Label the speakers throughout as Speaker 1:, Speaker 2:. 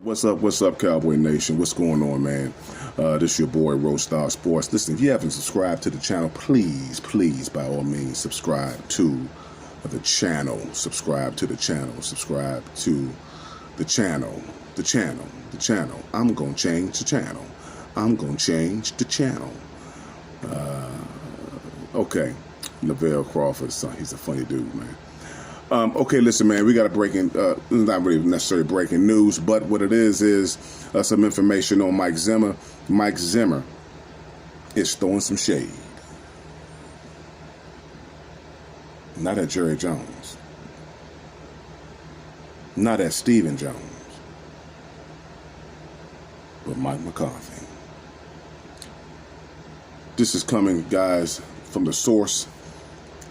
Speaker 1: What's up, Cowboy Nation? What's going on, man? This your boy, Roadstar Sports. Listen, if you haven't subscribed to the channel, please, by all means, subscribe to the channel. Subscribe to the channel. Subscribe to the channel. The channel. I'm going to change the channel. Okay. Lavelle Crawford, he's a funny dude, man. Okay, listen, man, we got a breaking, not really necessarily breaking news, but what it is some information on Mike Zimmer. Mike Zimmer is throwing some shade. Not at Jerry Jones. Not at Stephen Jones. But Mike McCarthy. This is coming, guys, from the source,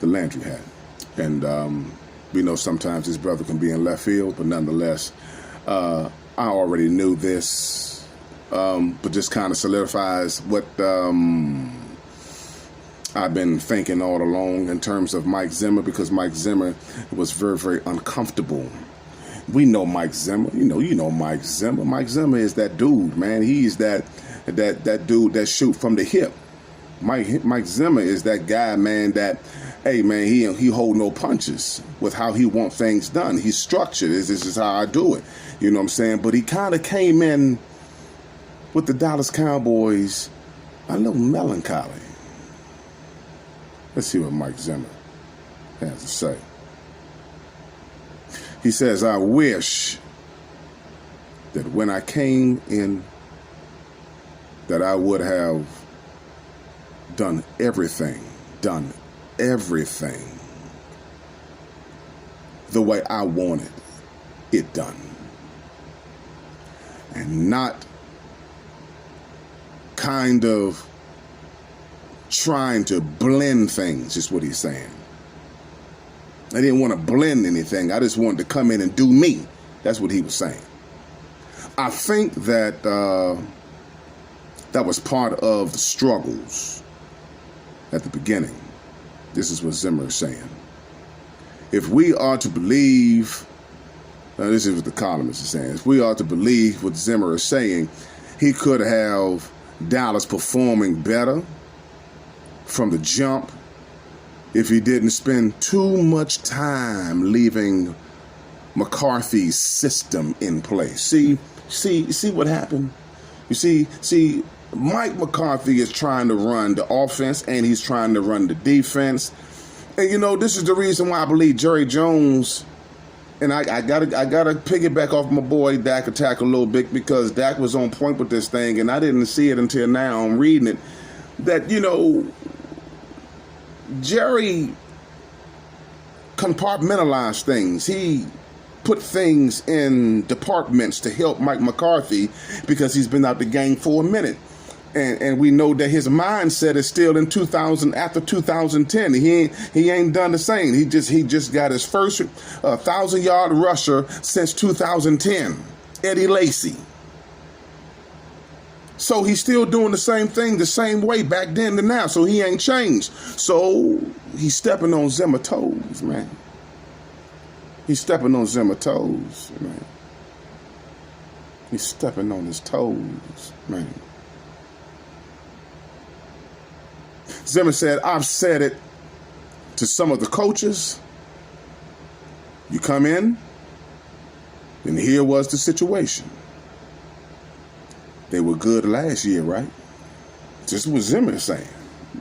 Speaker 1: the Landry Hat. And we know sometimes this brother can be in left field, but nonetheless, I already knew this, but just kind of solidifies what I've been thinking all along in terms of Mike Zimmer, because Mike Zimmer was very, very uncomfortable. We know Mike Zimmer. You know Mike Zimmer. Mike Zimmer is that dude, man. He's that dude that shoot from the hip. Mike Zimmer is that guy, man, that, hey, man, he hold no punches with how he want things done. He's structured. This is how I do it. You know what I'm saying? But he kind of came in with the Dallas Cowboys a little melancholy. Let's see what Mike Zimmer has to say. He says, I wish that when I came in that I would have done everything the way I wanted it done, and not kind of trying to blend things, is what he's saying. I didn't want to blend anything. I just wanted to come in and do me. That's what he was saying. I think that that was part of the struggles at the beginning. This is what Zimmer is saying. If we are to believe, this is what the columnist is saying, if we are to believe what Zimmer is saying, he could have Dallas performing better from the jump if he didn't spend too much time leaving McCarthy's system in place. See what happened? You see, Mike McCarthy is trying to run the offense and he's trying to run the defense. And this is the reason why I believe Jerry Jones, and I gotta piggyback off my boy Dak Attack a little bit, because Dak was on point with this thing and I didn't see it until now. I'm reading it, that Jerry compartmentalized things. He put things in departments to help Mike McCarthy because he's been out the game for a minute. And we know that his mindset is still in after 2010. He ain't done the same. He just got his first 1,000-yard rusher since 2010, Eddie Lacy. So he's still doing the same thing the same way back then to now. So he ain't changed. So he's stepping on Zimmer toes, man. He's stepping on Zimmer toes, man. He's stepping on his toes, man. Zimmer said, I've said it to some of the coaches. You come in, and here was the situation. They were good last year, right? This is what Zimmer is saying.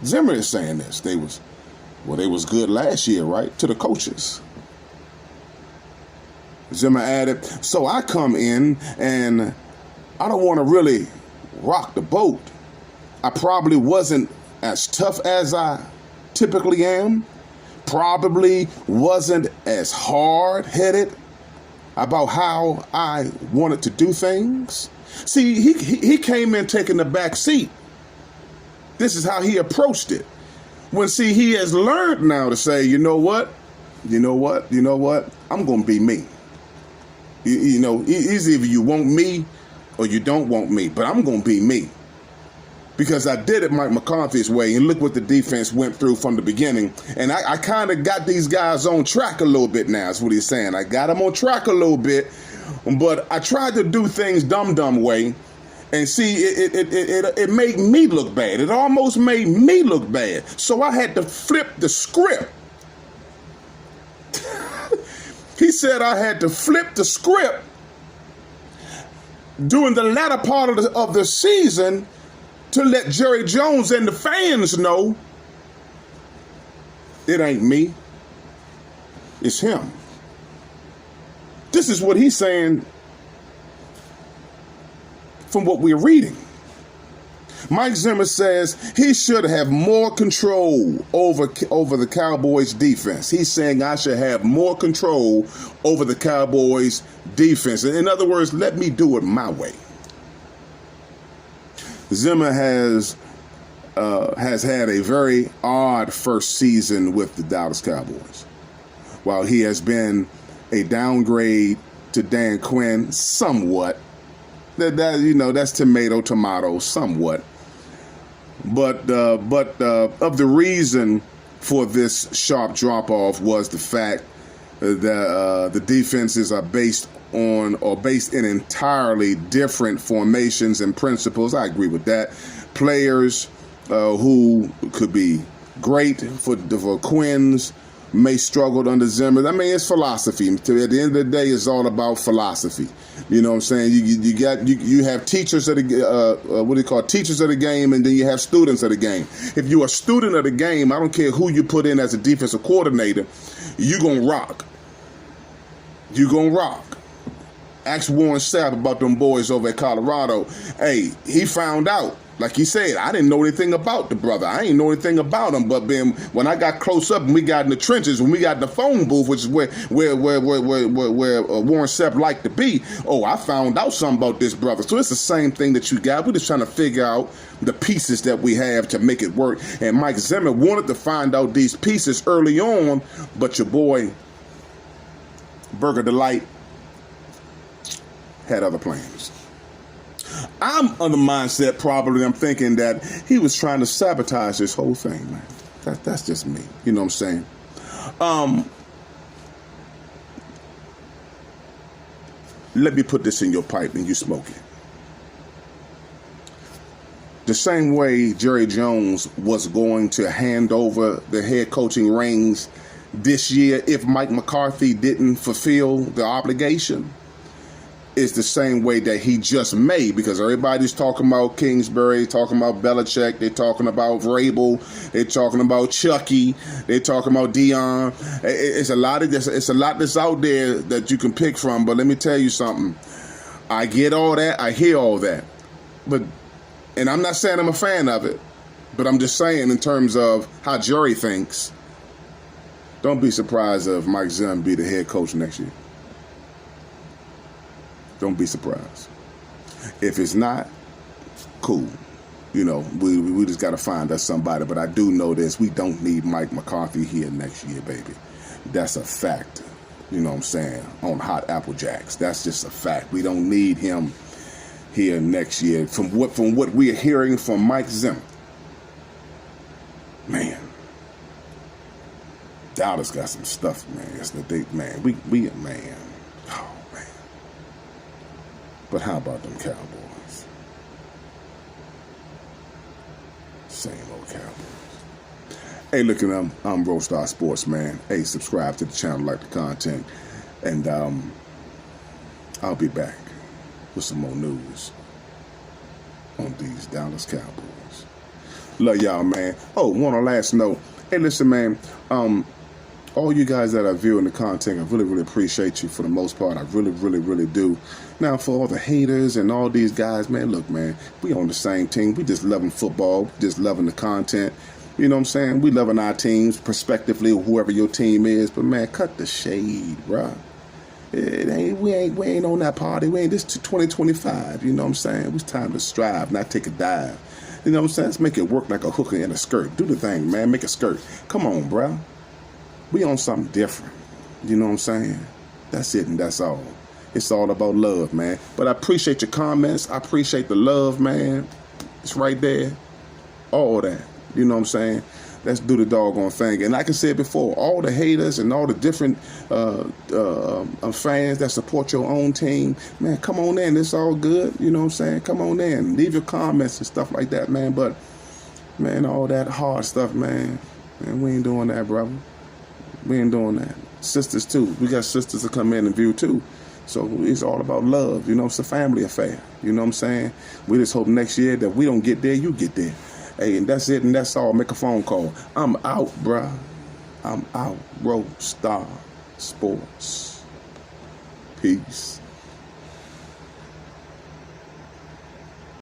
Speaker 1: Zimmer is saying this. They was good last year, right? To the coaches. Zimmer added, so I come in and I don't want to really rock the boat. I probably wasn't as tough as I typically am. Probably wasn't as hard-headed about how I wanted to do things. See, he came in taking the back seat. This is how he approached it. He has learned now to say, you know what? I'm going to be me. Either you want me or you don't want me, but I'm going to be me. Because I did it Mike McCarthy's way, and look what the defense went through from the beginning. And I kind of got these guys on track a little bit now, is what he's saying. I got them on track a little bit But I tried to do things dumb way, and see, it made me look bad. It almost made me look bad. So I had to flip the script. He said I had to flip the script during the latter part of the season to let Jerry Jones and the fans know it ain't me, it's him. This is what he's saying from what we're reading. Mike Zimmer says he should have more control over the Cowboys defense. He's saying I should have more control over the Cowboys defense. In other words, let me do it my way. Zimmer has had a very odd first season with the Dallas Cowboys. While he has been a downgrade to Dan Quinn, somewhat. That's tomato, somewhat. But of the reason for this sharp drop-off was the fact that the defenses are based in entirely different formations and principles. I agree with that. Players who could be great for Quinn's may struggle under Zimmer. I mean, it's philosophy. At the end of the day, it's all about philosophy. You know what I'm saying? You have teachers of the teachers of the game, and then you have students of the game. If you're a student of the game, I don't care who you put in as a defensive coordinator, you're gonna rock. You're gonna rock. Ask Warren Sapp about them boys over at Colorado. Hey, he found out. Like he said, I didn't know anything about the brother. I ain't know anything about him. But when I got close up and we got in the trenches, when we got in the phone booth, which is where Warren Sapp liked to be, I found out something about this brother. So it's the same thing that you got. We're just trying to figure out the pieces that we have to make it work. And Mike Zimmer wanted to find out these pieces early on, but your boy, Burger Delight, had other plans. I'm on the mindset, probably, I'm thinking that he was trying to sabotage this whole thing, man. That's just me. You know what I'm saying? Let me put this in your pipe and you smoke it. The same way Jerry Jones was going to hand over the head coaching reins this year if Mike McCarthy didn't fulfill the obligation, is the same way that he just made, because everybody's talking about Kingsbury, talking about Belichick, they're talking about Vrabel, they're talking about Chucky, they're talking about Dion. It's a lot that's out there that you can pick from. But let me tell you something. I get all that, I hear all that, and I'm not saying I'm a fan of it, but I'm just saying in terms of how Jerry thinks. Don't be surprised if Mike Zimmer be the head coach next year. Don't be surprised. If it's not, cool. We just got to find us somebody. But I do know this. We don't need Mike McCarthy here next year, baby. That's a fact. You know what I'm saying? On Hot Apple Jacks. That's just a fact. We don't need him here next year. From what we're hearing from Mike Zimmer. Man. Dallas got some stuff, man. Man. But how about them Cowboys? Same old Cowboys. Hey, look, I'm Roadstar Sports, man. Hey, subscribe to the channel, like the content, and I'll be back with some more news on these Dallas Cowboys. Love y'all, man. Oh, one last note. Hey, listen, man. All you guys that are viewing the content, I really, really appreciate you for the most part. I really, really, really do. Now, for all the haters and all these guys, man, look, man, we on the same team. We just loving football, just loving the content. You know what I'm saying? We loving our teams, prospectively, whoever your team is. But, man, cut the shade, bruh. We ain't on that party. This is 2025. You know what I'm saying? It's time to strive, not take a dive. You know what I'm saying? Let's make it work like a hooker in a skirt. Do the thing, man. Make a skirt. Come on, bruh. We on something different. You know what I'm saying? That's it and that's all. It's all about love, man. But I appreciate your comments. I appreciate the love, man. It's right there. All that. You know what I'm saying? let's do the doggone thing. And like I said before, all the haters and all the different fans that support your own team, man, come on in. It's all good. You know what I'm saying? Come on in. Leave your comments and stuff like that, man. But, man, all that hard stuff, man, we ain't doing that, brother. We ain't doing that. Sisters, too. We got sisters to come in and view, too. So it's all about love. You know, it's a family affair. You know what I'm saying? We just hope next year that we don't get there, you get there. Hey, and that's it, and that's all. Make a phone call. I'm out, bruh. I'm out. Road Star Sports. Peace.